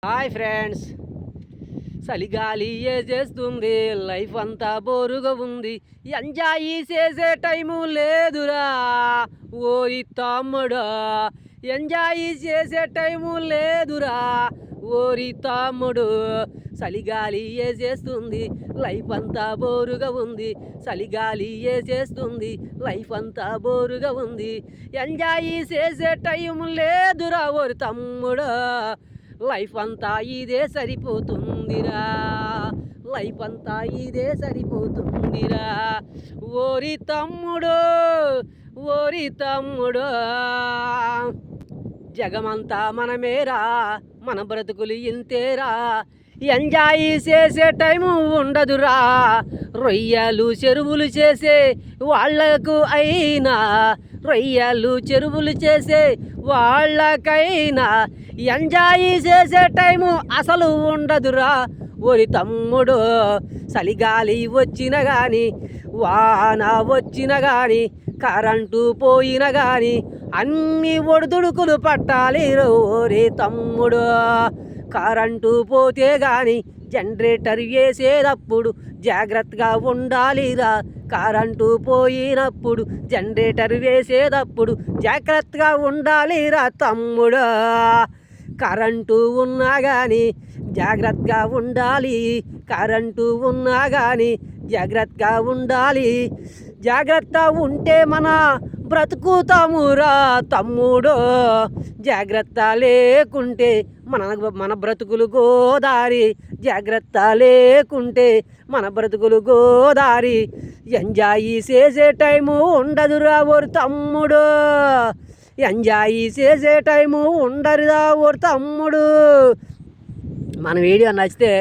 Hi friends, చలిగాలి చేస్తుంది, life అంతా బోరుగా ఉంది, ఎంజాయ్ చేసే టైము లేదురా ఓరి తమ్ముడు, ఎంజాయ్ చేసే టైము లేదురా ఓరి తమ్ముడు. చలిగాలి చేస్తుంది, లైఫ్ అంతా బోరుగా ఉంది, చలిగాలి చేస్తుంది, లైఫ్ అంతా బోరుగా ఉంది, ఎంజాయ్ చేసే టైము లేదురా ఓరి తమ్ముడు. లైఫ్ అంతా ఇదే సరిపోతుందిరా, లైఫ్ అంతా ఇదే సరిపోతుందిరా ఓరి తమ్ముడు, ఓరి తమ్ముడు. జగమంతా మనమేరా, మన బ్రతుకులు ఇంతేరా, ఎంజాయ్ చేసే టైము ఉండదురా. రొయ్యలు చెరువులు చేసే వాళ్లకు అయినా, రొయ్యలు చెరువులు చేసే వాళ్ళకైనా ఎంజాయ్ చేసే టైము అసలు ఉండదురా ఓరి తమ్ముడు. చలిగాలి వచ్చిన కానీ, వాన వచ్చిన కానీ, కరెంటు పోయిన కానీ అన్ని ఒడిదుడుకులు పట్టాలి ఓరి తమ్ముడు. కరెంటు పోతే కానీ జనరేటర్ వేసేటప్పుడు జాగ్రత్తగా ఉండాలిరా. కరెంటు పోయినప్పుడు జనరేటర్ వేసేటప్పుడు జాగ్రత్తగా ఉండాలిరా తమ్ముడు. కరెంటు ఉన్నా కానీ జాగ్రత్తగా ఉండాలి, కరెంటు ఉన్నా కానీ జాగ్రత్తగా ఉండాలి. జాగ్రత్త ఉంటే మన బ్రతుకుతామురా తమ్ముడు, జాగ్రత్త లేకుంటే మన బ్రతుకులు గోదారి, జాగ్రత్త లేకుంటే మన బ్రతుకులు గోదారి. ఎంజాయ్ చేసే టైము ఉండదురా ఓరి తమ్ముడు, ఎంజాయ్ చేసే టైము ఉండదురా ఓరి తమ్ముడు. మన వీడియో నచ్చితే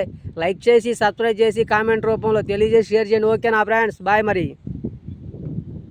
లైక్ చేసి, సబ్స్క్రైబ్ చేసి, కామెంట్ రూపంలో తెలియజేసి షేర్ చేయండి. ఓకేనా ఫ్రెండ్స్, బాయ్ మరి.